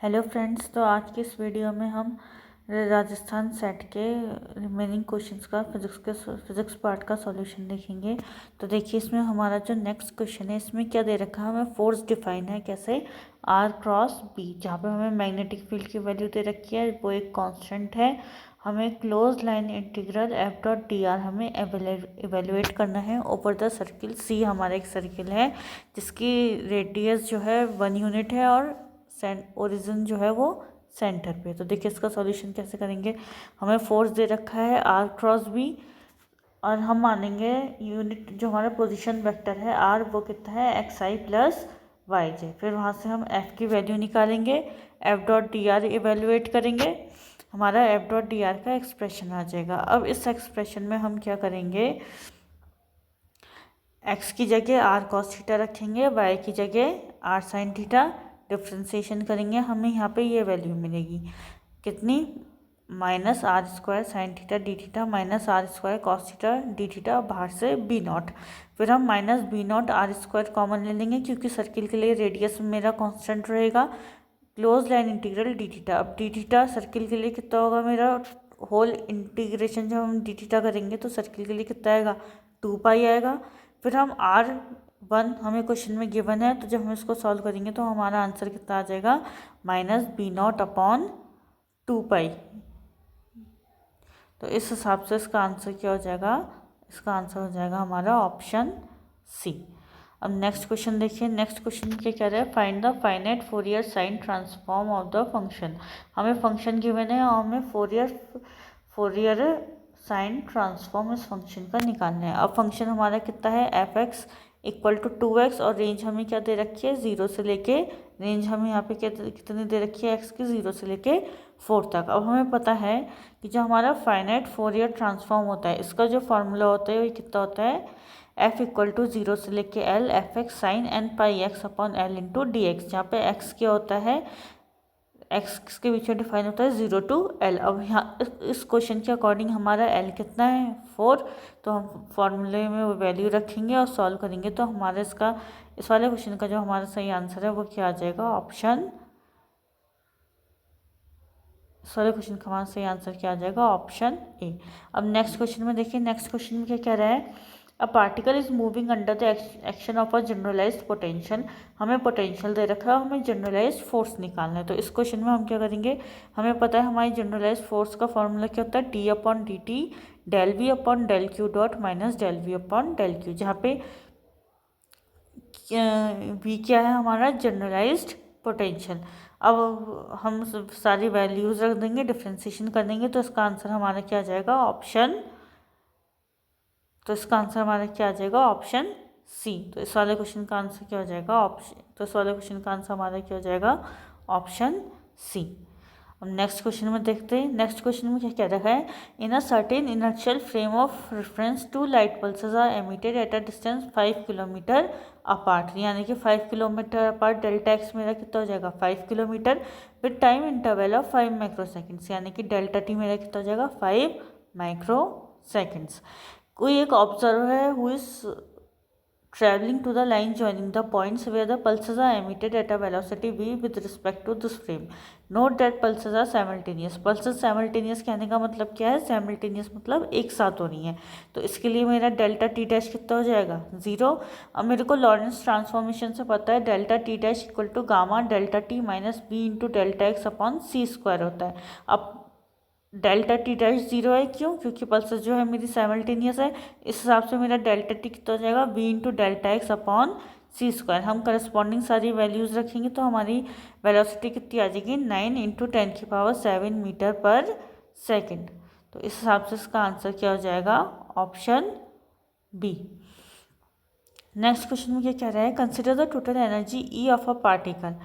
Hello friends, तो आज की इस वीडियो में हम राजस्थान सेट के रिमेनिंग क्वेश्चंस का फिजिक्स पार्ट का सॉल्यूशन देखेंगे। तो देखिए, इसमें हमारा जो नेक्स्ट क्वेश्चन है, इसमें क्या दे रखा है, हमें फोर्स डिफाइन है कैसे, आर क्रॉस बी, जहाँ पे हमें मैग्नेटिक फील्ड की वैल्यू दे रखी है, वो एक कांस्टेंट है। हमें close line integral F dot D R हमें एवेल्युएट करना है ओवर द सर्किल सी। हमारा एक सर्किल है जिसकी रेडियस जो है 1 यूनिट है और ओरिजिन जो है वो सेंटर पे। तो देखिए, इसका सॉल्यूशन कैसे करेंगे। हमें फोर्स दे रखा है आर क्रॉस बी और हम मानेंगे यूनिट जो हमारा पोजीशन वेक्टर है आर, वो कितना है एक्स आई प्लस वाई जे। फिर वहाँ से हम एफ की वैल्यू निकालेंगे, F dot D R evaluate करेंगे, हमारा एफ डॉट डी आर का एक्सप्रेशन आ जाएगा। अब इस एक्सप्रेशन में हम क्या करेंगे, एक्स की जगह आर कॉस थीटा रखेंगे, वाई की जगह आर साइन थीटा, डिफ्रेंसिएशन करेंगे, हमें यहाँ पे ये वैल्यू मिलेगी कितनी, minus R square sine theta D theta minus R square cos theta D theta, बाहर से बी नॉट। फिर हम minus B naught R square common ले लेंगे क्योंकि सर्किल के लिए रेडियस मेरा कांस्टेंट रहेगा। Close line integral D theta, अब डी थीटा सर्किल के लिए कितना होगा मेरा, होल इंटीग्रेशन जब हम डी थीटा करेंगे तो सर्किल के लिए कितना आएगा, 2 पाई आएगा। फिर हम आर वन हमें क्वेश्चन में गिवन है, तो जब हम इसको सॉल्व करेंगे तो हमारा आंसर कितना आ जाएगा, माइनस बी नॉट अपॉन 2 पाई। तो इस हिसाब से इसका आंसर क्या हो जाएगा, इसका आंसर हो जाएगा हमारा ऑप्शन सी। अब नेक्स्ट क्वेश्चन देखिए, नेक्स्ट क्वेश्चन क्या कह रहा है, find the finite Fourier sine transform of the function. हमें फंक्शन गिवन है और हमें फोरियर साइन ट्रांसफॉर्म इस फंक्शन का निकालना है। अब फंक्शन हमारा कितना है, F x equal to 2x और रेंज हमें क्या दे रखी है, 0 से लेके, रेंज हमें यहाँ पे कितनी दे रखी है, x की 0 से लेके 4 तक। अब हमें पता है कि जो हमारा फाइनाइट फोरियर ट्रांसफॉर्म होता है, इसका जो फार्मूला होता है वो कितना होता है, f इक्वल टू 0 से लेके l F X sine N pi X upon L into D X, जहाँ पे x क्या होता है, x के बीच में डिफाइन होता है 0 to l। अब यहाँ इस क्वेश्चन के अकॉर्डिंग हमारा l कितना है, 4, तो हम फॉर्मूले में वो वैल्यू रखेंगे और सॉल्व करेंगे तो हमारा इसका, इस वाले क्वेश्चन का जो हमारा सही आंसर है वो क्या आ जाएगा, ऑप्शन, इस वाले क्वेश्चन का हमारा सही आंसर क्या आ जाएगा, ऑप्शन ए। अब नेक्स्ट क्वेश्चन में देखिए, नेक्स्ट क्वेश्चन में क्या कह रहा है, a particle is moving under the action of a generalized potential. हमें पोटेंशियल दे रखा है, हमें जनरलाइज्ड फोर्स निकालना है। तो इस क्वेश्चन में हम क्या करेंगे, हमें पता है हमारी जनरलाइज्ड फोर्स का फॉर्मूला क्या होता है, D upon D T del V upon del Q dot minus del V upon del Q, जहाँ पे वी क्या है हमारा, जनरलाइज्ड पोटेंशियल। अब हम सारी वैल्यूज़ रख देंगे, डिफ्रेंसिएशन कर देंगे, तो इसका आंसर हमारा क्या आ जाएगा, ऑप्शन, तो इसका आंसर हमारा क्या आ जाएगा, ऑप्शन सी। तो इस वाले क्वेश्चन का आंसर क्या हो जाएगा, ऑप्शन, तो इस वाले क्वेश्चन का आंसर हमारा क्या हो जाएगा, ऑप्शन सी। अब नेक्स्ट क्वेश्चन में देखते हैं, नेक्स्ट क्वेश्चन में क्या कह रखा है, in a certain inertial frame of reference 2 light pulses are emitted at a distance 5 kilometre apart, यानी कि 5 किलोमीटर अपार्ट, डेल्टा एक्स मेरा कितना हो जाएगा, 5 kilometre, with time interval of 5 micro seconds, यानी कि डेल्टा टी मेरा कितना हो जाएगा, 5 माइक्रो सेकेंड्स। कोई एक ऑब्जर्वर है who is traveling to the line joining the points where the pulses are emitted at a velocity v with respect to this frame. Note that pulses are simultaneous. Pulses simultaneous कहने का मतलब क्या है, simultaneous मतलब एक साथ हो रही है। तो इसके लिए मेरा डेल्टा टी डैश कितना हो जाएगा, 0। अब मेरे को लॉरेंस ट्रांसफॉर्मेशन से पता है delta T dash equal to gamma delta T minus B into delta X upon C square होता है। अब डेल्टा टी डैश 0 है, क्यों, क्योंकि पल्सेस जो है मेरी साइमल्टेनियस है, इस हिसाब से मेरा डेल्टा टी कितना हो जाएगा, v into delta X upon C square. हम करस्पॉन्डिंग सारी वैल्यूज़ रखेंगे तो हमारी वेलोसिटी कितनी आ जाएगी, 9 इंटू 10⁻7 मीटर पर सेकेंड। तो इस हिसाब से इसका आंसर क्या हो जाएगा, ऑप्शन बी। नेक्स्ट क्वेश्चन में क्या कह रहा है, consider the total energy E of a particle.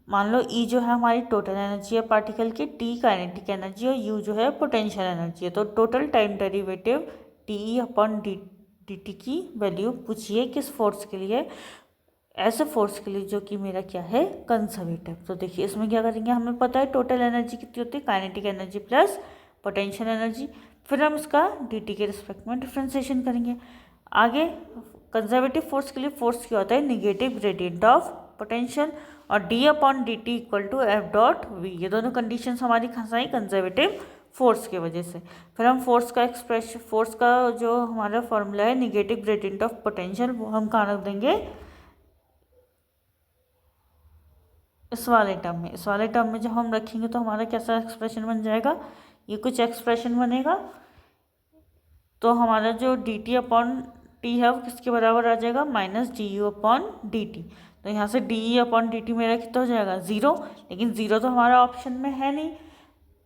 मान लो ई जो है हमारी टोटल एनर्जी है पार्टिकल की, टी काइनेटिक एनर्जी और यू जो है पोटेंशियल एनर्जी है। तो total time derivative T E upon D T की वैल्यू पूछिए किस फोर्स के लिए, ऐसे फोर्स के लिए जो कि मेरा क्या है, कंजर्वेटिव। तो देखिए इसमें क्या करेंगे, हमें पता है टोटल एनर्जी कितनी होती है, kinetic energy plus potential energy, फिर हम इसका डी टी के रिस्पेक्ट में डिफ्रेंसिएशन करेंगे। आगे कंजर्वेटिव फोर्स के लिए फोर्स क्या होता है, निगेटिव ग्रेडियंट ऑफ पोटेंशियल, और D upon D T equal to F dot V. ये दोनों कंडीशंस हमारी खसाई कंजर्वेटिव फोर्स की वजह से। फिर हम फोर्स का जो हमारा फॉर्मूला है निगेटिव ग्रेडियंट ऑफ पोटेंशियल, वो हम कहाँ रख देंगे, इस वाले टर्म में जब हम रखेंगे तो हमारा कैसा एक्सप्रेशन बन जाएगा, ये कुछ एक्सप्रेशन बनेगा। तो हमारा जो डी टी अपॉन टी है वो किसके बराबर आ जाएगा, minus D you upon D T. तो यहाँ से D E upon D T मेरा कितना हो जाएगा, ज़ीरो। लेकिन ज़ीरो तो हमारा ऑप्शन में है नहीं,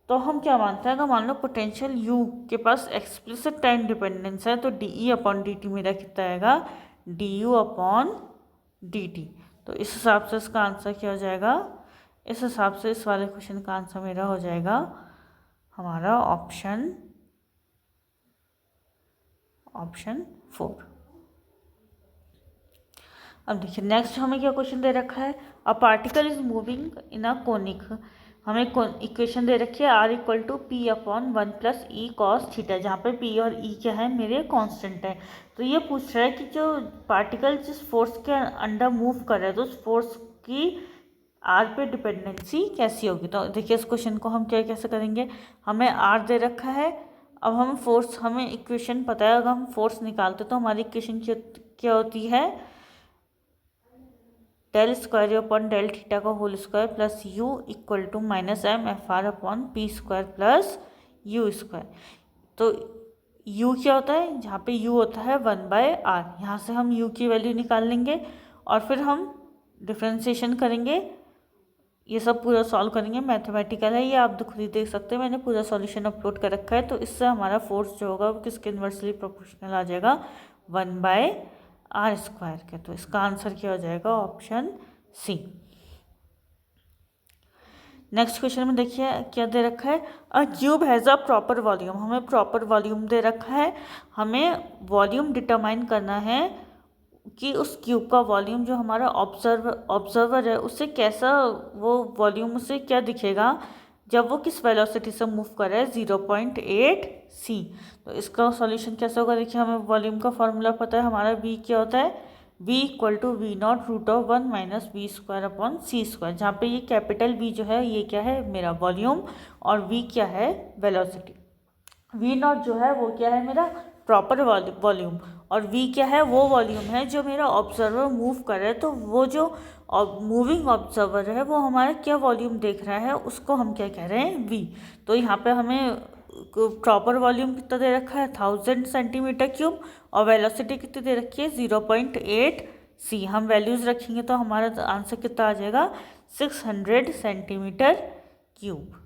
तो हम क्या मानते हैं, अगर मान लो पोटेंशियल यू के पास एक्सप्लिसिट टाइम डिपेंडेंस है तो D E upon D T मेरा कितना आएगा, D you upon D T. तो इस हिसाब से इसका आंसर क्या हो जाएगा, इस हिसाब से इस वाले क्वेश्चन का आंसर मेरा हो जाएगा हमारा ऑप्शन 4। अब देखिए नेक्स्ट हमें क्या क्वेश्चन दे रखा है, a particle is moving in a conic. हमें इक्वेशन दे रखी है r equal to P upon 1 plus E cos theta, जहाँ पे p और e क्या है, मेरे कांस्टेंट है। तो ये पूछ रहा है कि जो पार्टिकल जिस फोर्स के अंडर मूव कर रहा है तो उस फोर्स की r पे डिपेंडेंसी कैसी होगी। तो देखिए इस क्वेश्चन को हम क्या कैसे करेंगे, हमें r दे रखा है, अब हम फोर्स, हमें इक्वेशन पता है, अगर हम फोर्स निकालते तो हमारी इक्वेशन क्या होती है, del square upon del theta का whole square plus U equal to minus M F R upon P square plus U square. तो u क्या होता है, जहाँ पे u होता है 1/r, यहाँ से हम u की वैल्यू निकाल लेंगे और फिर हम डिफ्रेंशिएशन करेंगे। ये सब पूरा सॉल्व करेंगे, मैथमेटिकल है ये, आप खुद ही देख सकते हैं, मैंने पूरा सॉल्यूशन अपलोड कर रखा है। तो इससे हमारा फोर्स जो होगा वो किसके इन्वर्सली प्रोपोर्शनल आ जाएगा, 1/r स्क्वायर के। तो इसका आंसर क्या हो जाएगा, ऑप्शन सी। नेक्स्ट क्वेश्चन में देखिए क्या दे रखा है, अ cube has a proper volume. हमें प्रॉपर वॉल्यूम दे रखा है, हमें वॉल्यूम डिटरमाइन करना है कि उस क्यूब का वॉल्यूम जो हमारा ऑब्जर्वर है उससे कैसा, वो वॉल्यूम उससे क्या दिखेगा जब वो किस वेलोसिटी से मूव कर रहा है, 0.8 c। तो इसका सॉल्यूशन कैसे होगा, देखिए हमें वॉल्यूम का फॉर्मूला पता है, हमारा v क्या होता है, v equal to V naught root of 1 minus V square upon C square, जहाँ पे ये कैपिटल V जो है ये क्या है, मेरा वॉल्यूम, और v क्या है, वेलोसिटी। v नॉट जो है वो क्या है, मेरा प्रॉपर वॉल्यूम, और v क्या है, वो वॉल्यूम है जो मेरा ऑब्जर्वर मूव कर रहा है। तो वो जो मूविंग ऑब्जर्वर है वो हमारा क्या वॉल्यूम देख रहा है, उसको हम क्या कह रहे हैं, v। तो यहाँ पे हमें प्रॉपर वॉल्यूम कितना दे रखा है, 1000 सेंटीमीटर क्यूब, और वेलोसिटी कितनी दे रखी है, 0.8 c। हम वैल्यूज़ रखेंगे तो हमारा आंसर कितना आ जाएगा, 600 सेंटीमीटर क्यूब।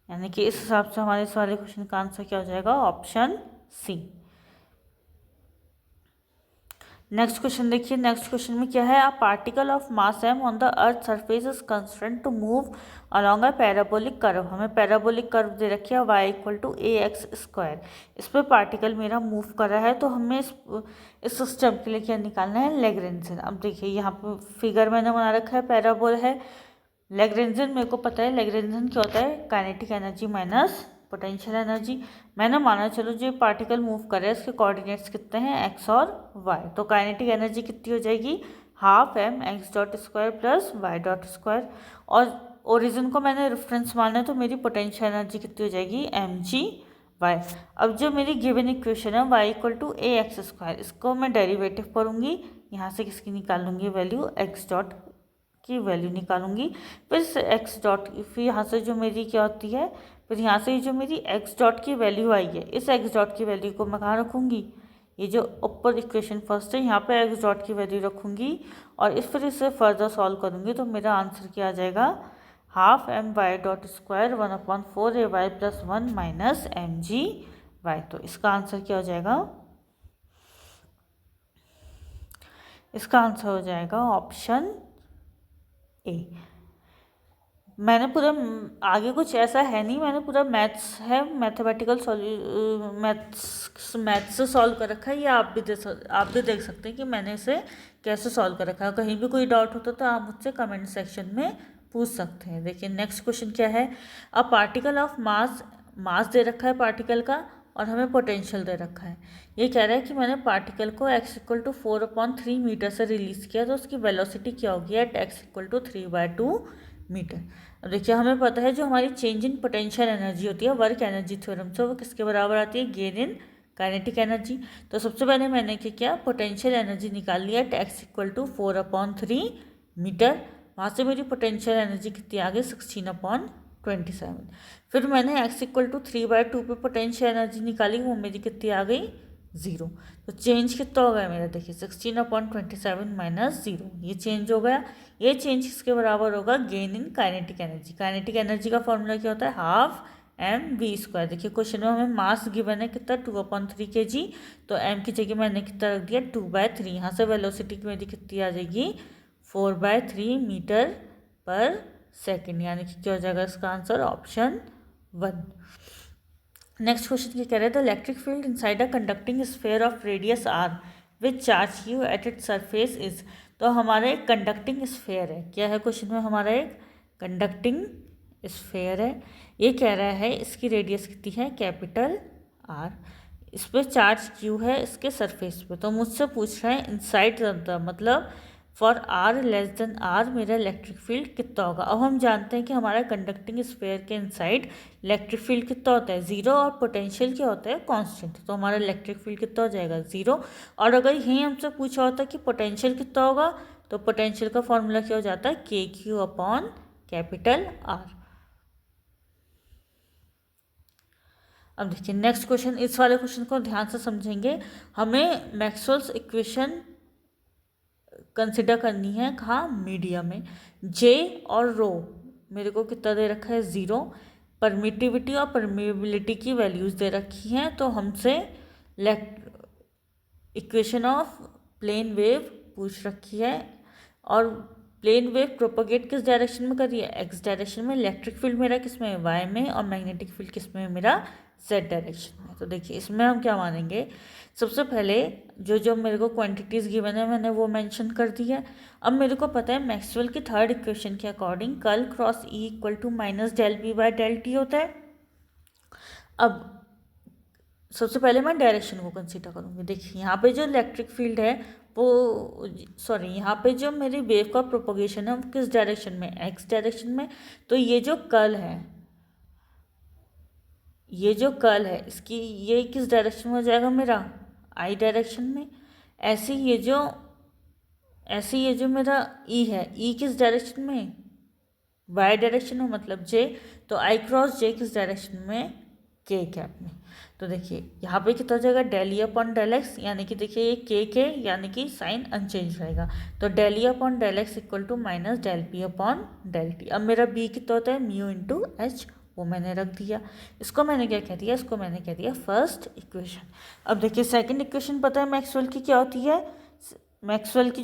यानी कि इस हिसाब से हमारे इस वाले क्वेश्चन का आंसर क्या हो जाएगा, ऑप्शन सी। नेक्स्ट क्वेश्चन देखिए, नेक्स्ट क्वेश्चन में क्या है, a particle of mass m on the earth surface is constraint to move along a parabolic curve. हमें पैराबोलिक कर्व दे रखी है y equal to A X square, इस पर पार्टिकल मेरा मूव कर रहा है। तो हमें इस सिस्टम के लिए क्या निकालना है, लैग्रेंजियन। अब देखिए यहाँ पर फिगर मैंने बना रखा है, पैराबोल है, लैग्रेंजियन मेरे को पता है, लैग्रेंजियन क्या होता है, kinetic energy minus potential energy. मैंने माना चलो जो पार्टिकल मूव कर रहा है इसके कोऑर्डिनेट्स कितने हैं, x और y। तो काइनेटिक एनर्जी कितनी हो जाएगी, half m x dot square plus y dot square, और ओरिजिन को मैंने रेफरेंस माना है तो मेरी पोटेंशियल एनर्जी कितनी हो जाएगी, mg/y। अब जो मेरी गिवन इक्वेशन है y equal to A X square, इसको मैं डेरिवेटिव करूँगी, यहाँ से किसकी निकाल लूँगी वैल्यू, x डॉट की वैल्यू निकालूंगी, फिर एक्स डॉट, फिर यहाँ से जो मेरी क्या होती है, फिर यहाँ से जो मेरी एक्स डॉट की वैल्यू आई है, इस एक्स डॉट की वैल्यू को मैं कहाँ रखूँगी, ये जो ऊपर इक्वेशन फर्स्ट है यहाँ पे एक्स डॉट की वैल्यू रखूँगी, और फिर इसे फर्दर सॉल्व करूँगी। तो मेरा आंसर क्या आ जाएगा, half M Y dot square 1/4 A Y plus 1 minus mg/y। तो इसका आंसर क्या हो जाएगा, इसका आंसर हो जाएगा ऑप्शन ए। मैंने पूरा, आगे कुछ ऐसा है नहीं, मैंने पूरा मैथ्स है, मैथमेटिकल मैथ्स से सॉल्व कर रखा है। ये आप भी देख सकते हैं कि मैंने इसे कैसे सॉल्व कर रखा है। कहीं भी कोई डाउट होता तो आप मुझसे कमेंट सेक्शन में पूछ सकते हैं। देखिए नेक्स्ट क्वेश्चन क्या है, अ पार्टिकल ऑफ मास दे रखा है पार्टिकल का, और हमें पोटेंशियल दे रखा है। ये कह रहा है कि मैंने पार्टिकल को x इक्वल टू 4/3 मीटर से रिलीज़ किया, तो उसकी वेलोसिटी क्या होगी at x equal to 3/2 metre. अब देखिए हमें पता है जो हमारी चेंज इन पोटेंशियल एनर्जी होती है वर्क एनर्जी थ्योरम से, वो किसके बराबर आती है, गेन इन काइनेटिक एनर्जी। तो सबसे पहले मैंने क्या किया, पोटेंशियल एनर्जी निकाल लिया at x equal to 4/3 metre. वहाँ से मेरी पोटेंशियल एनर्जी कितनी आ गई, 16/27। फिर मैंने x इक्वल टू 3/2 पे पोटेंशियल एनर्जी निकाली, वो मेरी कितनी आ गई, 0। तो चेंज कितना हो गया मेरा, देखिए 16/27 माइनस 0, ये चेंज हो गया। ये चेंज किसके बराबर होगा, gain in kinetic energy. Kinetic energy का फॉर्मूला क्या होता है, हाफ mv²। देखिए क्वेश्चन में हमें मास गिवन है कितना, 2/3 kg, तो m की जगह मैंने कितना रख दिया, 2/3। यहाँ से वेलोसिटी मेरी कितनी आ जाएगी, 4/3 मीटर पर सेकेंड, यानी कि क्या हो जाएगा इसका आंसर, ऑप्शन 1। नेक्स्ट क्वेश्चन क्या कह रहे हैं, the electric field inside a conducting sphere of radius r which charge q at its surface is. तो हमारा एक कंडक्टिंग स्फीयर है, क्या है क्वेश्चन में, हमारा एक कंडक्टिंग स्फीयर है। ये कह रहा है इसकी रेडियस कितनी है, कैपिटल R, इस पर चार्ज q है इसके सरफेस पे। तो मुझसे पूछ रहा है इनसाइड द, मतलब for r less than r मेरा इलेक्ट्रिक फील्ड कितना होगा। अब हम जानते हैं कि हमारा कंडक्टिंग स्फीयर के इनसाइड इलेक्ट्रिक फील्ड कितना होता है, 0, और पोटेंशियल क्या होता है, कांस्टेंट। तो हमारा इलेक्ट्रिक फील्ड कितना हो जाएगा, 0। और अगर यहीं हमसे पूछा होता कि पोटेंशियल कितना होगा, तो पोटेंशियल का फॉर्मूला क्या हो जाता है, KQ/कैपिटल R। अब देखिए नेक्स्ट क्वेश्चन, इस वाले क्वेश्चन को ध्यान से समझेंगे। हमें मैक्सवेल्स इक्वेशन कंसिडर करनी है, कहाँ, मीडियम में। जे और रो मेरे को कितना दे रखा है, 0। परमिटिविटी और परमिबिलिटी की वैल्यूज़ दे रखी हैं। तो हमसे इक्वेशन ऑफ प्लेन वेव पूछ रखी है, और प्लेन वेव प्रोपोगेट किस डायरेक्शन में कर रही है, एक्स डायरेक्शन में। इलेक्ट्रिक फील्ड मेरा किस में है, वाई में, और मैग्नेटिक फील्ड किस में है, मेरा जेड डायरेक्शन में। तो देखिए इसमें हम क्या मानेंगे, सबसे पहले जो मेरे को क्वांटिटीज़ गिवन है मैंने वो मेंशन कर दी है। अब मेरे को पता है मैक्सवेल की थर्ड इक्वेशन के according curl cross E equal to minus del P by del T होता है। अब सबसे पहले मैं डायरेक्शन को कंसीडर करूँगी। देखिए यहाँ पे जो इलेक्ट्रिक फील्ड है वो, सॉरी, यहाँ पे जो मेरी वेव का प्रोपोगेशन है वो किस डायरेक्शन में, एक्स डायरेक्शन में। तो ये जो कर्ल है, ये जो कर्ल है इसकी, ये किस डायरेक्शन में हो जाएगा मेरा, आई डायरेक्शन में। ऐसे ये जो मेरा ई है, ई किस डायरेक्शन में, वाई डायरेक्शन में, मतलब जे। तो आई क्रॉस जे किस डायरेक्शन में, के कैप में। तो देखिए यहाँ पे कितना हो जाएगा, del E upon del X, यानी कि देखिए ये के यानी कि साइन अनचेंज रहेगा। तो del E upon del X equal to minus del P upon del T. अब मेरा बी कितना होता है, म्यू इंटू एच, वो मैंने रख दिया। इसको मैंने क्या कह दिया, इसको मैंने कह दिया फर्स्ट इक्वेशन। अब देखिए सेकंड इक्वेशन पता है मैक्सवेल की क्या होती है, मैक्सवेल की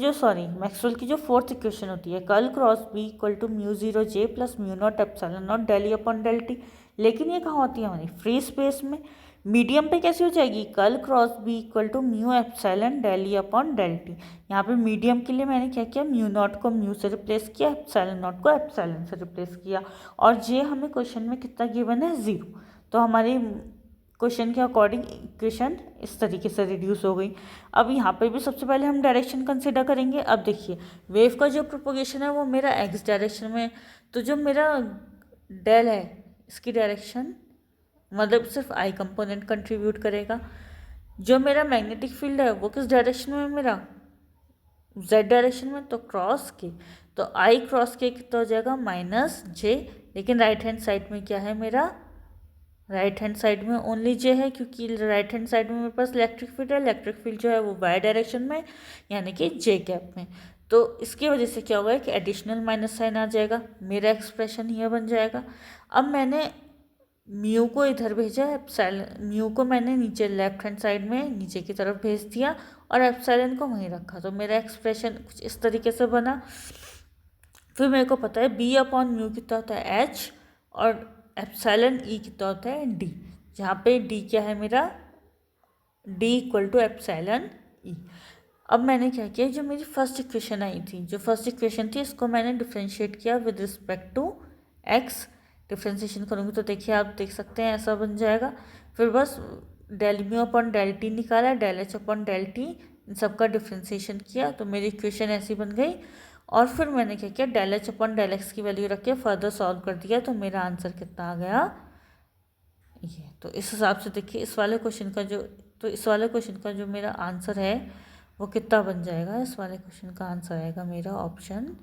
जो फोर्थ इक्वेशन होती है, curl cross B equal to mu 0 J plus mu naught epsilon naught del E upon del T. लेकिन ये कहाँ होती है, हमारी फ्री स्पेस में। मीडियम पे कैसे हो जाएगी, curl cross B equal to mu epsilon del E upon del T. यहाँ पे मीडियम के लिए मैंने क्या किया, म्यू नॉट को म्यू से रिप्लेस किया, एप्सिलॉन नॉट को एप्सिलॉन से रिप्लेस किया, और जे हमें क्वेश्चन में कितना गिवन है, 0। तो हमारी क्वेश्चन के अकॉर्डिंग इक्वेशन इस तरीके से रिड्यूस हो गई। अब यहाँ पे भी सबसे पहले हम डायरेक्शन कंसिडर करेंगे। अब देखिए वेव का जो प्रोपोगेशन है वो मेरा एक्स डायरेक्शन में, तो जो मेरा डेल है इसकी डायरेक्शन, मतलब सिर्फ आई कंपोनेंट कंट्रीब्यूट करेगा। जो मेरा मैग्नेटिक फील्ड है वो किस डायरेक्शन में, मेरा जेड डायरेक्शन में, तो क्रॉस के। तो आई क्रॉस के कितना हो जाएगा, माइनस जे। लेकिन राइट हैंड साइड में क्या है मेरा, राइट हैंड साइड में ओनली जे है, क्योंकि राइट हैंड साइड में मेरे पास इलेक्ट्रिक फील्ड है। इलेक्ट्रिक फील्ड जो है वो वाई डायरेक्शन में, यानी कि जे कैप में। तो इसकी वजह से क्या होगा कि एडिशनल माइनस साइन आ जाएगा, मेरा एक्सप्रेशन ये बन जाएगा। अब मैंने म्यू को इधर भेजा, म्यू को मैंने नीचे लेफ्ट हैंड साइड में नीचे की तरफ भेज दिया, और एप्सिलॉन को वहीं रखा। तो मेरा एक्सप्रेशन कुछ इस तरीके से बना। फिर मेरे को पता है बी अपॉन म्यू कितना होता है, एच, और एप्सिलॉन ई कितना होता है, डी। जहाँ पे डी क्या है मेरा, डी इक्वल टू एप्सिलॉन ई। अब मैंने क्या किया, जो मेरी फर्स्ट इक्वेशन आई थी, जो फर्स्ट इक्वेशन थी, इसको मैंने डिफ्रेंशिएट किया with respect to X. Differentiation करूँगी तो देखिए आप देख सकते हैं ऐसा बन जाएगा। फिर बस del mu upon del T निकाला, del H upon del T, इन सबका डिफ्रेंसिएशन किया तो मेरी इक्वेशन ऐसी बन गई। और फिर मैंने क्या किया, del H upon del X की वैल्यू रख के फर्दर सॉल्व कर दिया तो मेरा आंसर कितना आ गया ये। तो इस हिसाब से देखिए इस वाले क्वेश्चन का जो मेरा आंसर है वो कितना बन जाएगा। इस वाले क्वेश्चन का आंसर आएगा मेरा ऑप्शन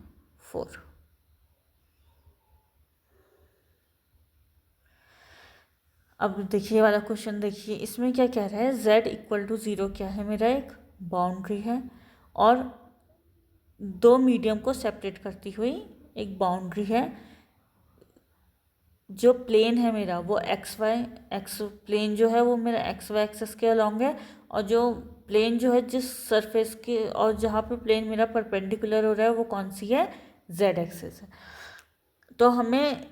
4। अब देखिए वाला क्वेश्चन देखिए, इसमें क्या कह रहा है, z इक्वल टू 0 क्या है मेरा, एक बाउंड्री है और दो मीडियम को सेपरेट करती हुई एक बाउंड्री है। जो प्लेन है मेरा वो एक्स प्लेन जो है वो मेरा एक्स वाई एक्सेस के अलॉन्ग है, और जो प्लेन जो है जिस सरफेस के और जहाँ पे प्लेन मेरा परपेंडिकुलर हो रहा है वो कौन सी है, जेड एक्सेस है। तो हमें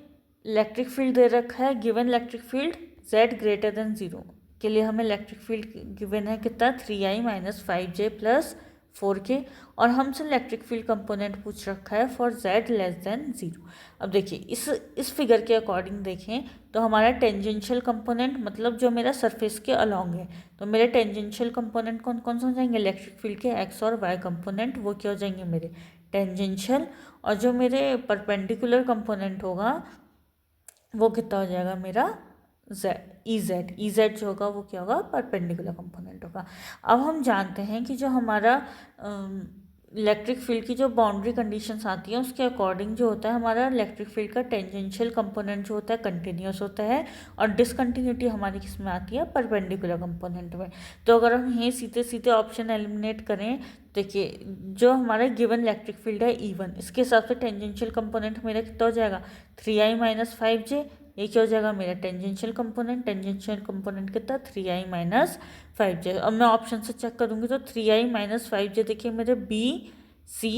इलेक्ट्रिक फील्ड दे रखा है, given electric field z greater than 0 के लिए हमें इलेक्ट्रिक फील्ड गिवन है कितना, 3i minus 5j plus 4k, और हमसे इलेक्ट्रिक फील्ड कंपोनेंट पूछ रखा है फॉर z लेस देन 0। अब देखिए इस फिगर के अकॉर्डिंग देखें तो हमारा टेंजेंशियल कंपोनेंट मतलब जो मेरा सरफेस के अलॉन्ग है, तो मेरे टेंजेंशियल कंपोनेंट कौन कौन से हो जाएंगे, इलेक्ट्रिक फील्ड के x और y कंपोनेंट वो क्या हो जाएंगे मेरे टेंजेंशियल, और जो मेरे परपेंडिकुलर कंपोनेंट होगा वो कितना हो जाएगा मेरा ई जेड जो होगा वो क्या होगा, परपेंडिकुलर कंपोनेंट होगा। अब हम जानते हैं कि जो हमारा इलेक्ट्रिक फील्ड की जो बाउंड्री कंडीशंस आती हैं उसके अकॉर्डिंग जो होता है हमारा इलेक्ट्रिक फील्ड का टेंजेंशियल कंपोनेंट जो होता है कंटिन्यूस होता है, और डिसकंटिन्यूटी हमारी किस में आती है, परपेंडिकुलर कंपोनेंट में। तो अगर हम ये सीधे सीधे ऑप्शन एलिमिनेट करें, देखिए जो हमारा गिवन इलेक्ट्रिक फील्ड है E1, इसके हिसाब से टेंजेंशियल कंपोनेंट मेरा कितना हो जाएगा, 3i माइनस 5j, ये क्या हो जाएगा मेरा टेंजेंशियल कंपोनेंट कितना, 3i माइनस 5j। अब मैं ऑप्शन से चेक करूँगी तो 3i माइनस 5j देखिए मेरे B, C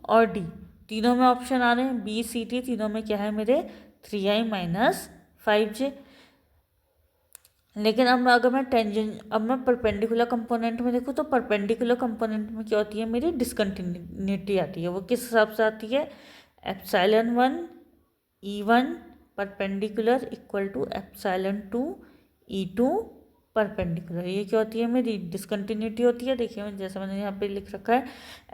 और D तीनों में ऑप्शन आ रहे हैं, B, C, D तीनों में क्या है मेरे 3i माइनस 5j। लेकिन अब मैं परपेंडिकुलर कंपोनेंट में देखूँ तो परपेंडिकुलर कंपोनेंट में क्या होती है, मेरी डिसकंटिन्यूटी आती है। वो किस हिसाब से आती है, ε1 E1 perpendicular equal to ε2 E2 perpendicular, ये क्या होती है मेरी डिसकंटिन्यूटी होती है। देखिए जैसे मैंने यहाँ पे लिख रखा है,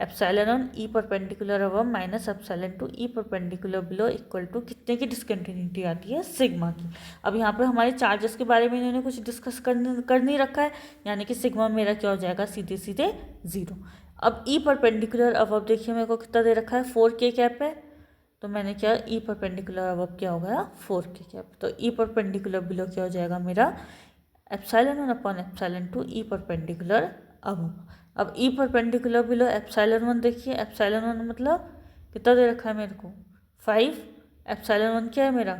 ε1 E perpendicular above minus ε2 E perpendicular below equal to कितने की डिसकंटिन्यूटी आती है, सिग्मा की। अब यहाँ पे हमारे चार्जेस के बारे में इन्होंने कुछ डिस्कस कर नहीं रखा है, यानी कि सिग्मा मेरा क्या हो जाएगा, सीधे सीधे 0। अब E परपेंडिकुलर अबव देखिए मेरे को कितना दे रखा है, 4k कैप है, तो मैंने क्या E परपेंडिकुलर अबव क्या हो गया, 4k कैप। तो E परपेंडिकुलर बिलो क्या हो जाएगा मेरा ε1 अपॉन ε2 E परपेंडिकुलर अबव। अब E परपेंडिकुलर बिलो ε1 देखिए, ε1 मतलब कितना दे रखा है मेरे को, 5, ε1 क्या है मेरा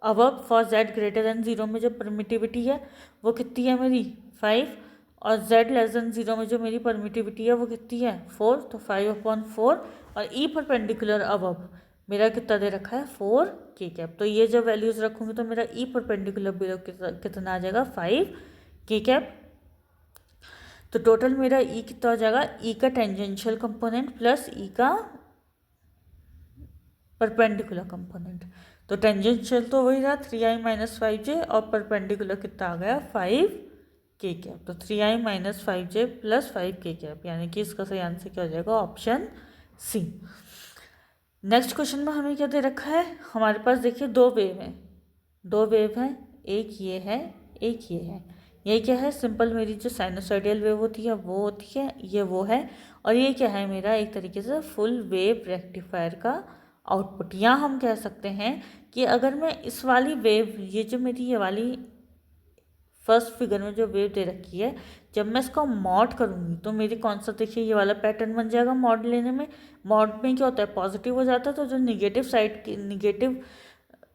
above for z greater than 0 में जो परमिटिविटी है वो कितनी है मेरी 5, और z लेस देन 0 में जो मेरी परमिटिविटी है वो कितनी है 4, तो 5/4, और E परपेंडिकुलर अबव मेरा कितना दे रखा है 4k कैप। तो ये जब वैल्यूज रखूँगी तो मेरा E परपेंडिकुलर बिलो कितना आ जाएगा 5k कैप। तो टोटल मेरा E कितना हो जाएगा, E का टेंजेंशियल कंपोनेंट प्लस E का परपेंडिकुलर कंपोनेंट। तो टेंजेंशियल तो वही रहा 3i माइनस 5j, और परपेंडिकुलर कितना आ गया 5k कैप। तो 3i minus 5j plus 5k cap, यानी कि इसका सही आंसर क्या हो जाएगा, ऑप्शन सी। नेक्स्ट क्वेश्चन में हमें क्या दे रखा है, हमारे पास देखिए दो वेव हैं, एक ये है एक ये है। ये क्या है, सिंपल मेरी जो साइनोसॉइडल वेव होती है वो होती है, ये वो है, और ये क्या है मेरा एक तरीके से फुल वेव रेक्टिफायर का आउटपुट। यहाँ हम कह सकते हैं कि अगर मैं इस वाली वेव, ये जो मेरी ये वाली फर्स्ट फिगर में जो वेव दे रखी है, जब मैं इसका मॉड करूँगी तो मेरी कौन सा देखिए ये वाला पैटर्न बन जाएगा मॉड लेने में। मॉड में क्या होता है, पॉजिटिव हो जाता है, तो जो निगेटिव साइड की निगेटिव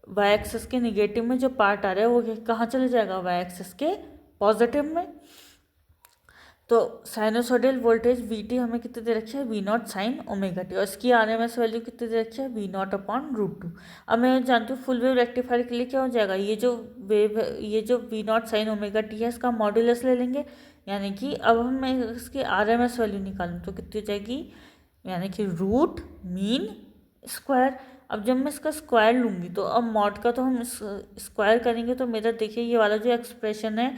वाई एक्सिस के निगेटिव में जो पार्ट आ रहा है वो कहाँ चले जाएगा, वाई एक्सिस के पॉजिटिव में। तो साइनोसॉइडल वोल्टेज वी टी हमें कितने दे रखी है, V naught sine omega T, और इसकी RMS वैल्यू कितने दे रखी है, वी नॉट अपॉन √2। अब मैं जानती हूँ फुल वेव रेक्टिफायर के लिए क्या हो जाएगा, ये जो वेव है, ये जो V naught sine omega T है इसका मॉड्यूलस ले लेंगे, यानी कि अब हम मैं इसकी RMS वैल्यू निकालूँ तो कितनी हो जाएगी, यानी कि रूट मीन स्क्वायर। अब जब मैं इसका स्क्वायर लूँगी तो अब मॉड का तो हम स्क्वायर करेंगे तो मेरा देखिए ये वाला जो एक्सप्रेशन है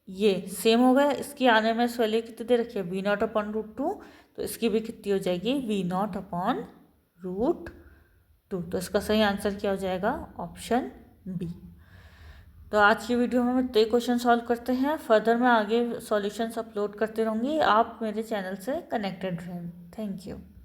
ये सेम हो गया। इसकी RMS वैल्यू कितनी दे रखी है V0/√2, तो इसकी भी कितनी हो जाएगी V0/√2। तो इसका सही आंसर क्या हो जाएगा ऑप्शन बी। तो आज की वीडियो में हम इतने क्वेश्चन सॉल्व करते हैं। फर्दर मैं आगे सॉल्यूशंस अपलोड करते रहूँगी। आप मेरे चैनल से कनेक्टेड रहें। Thank you.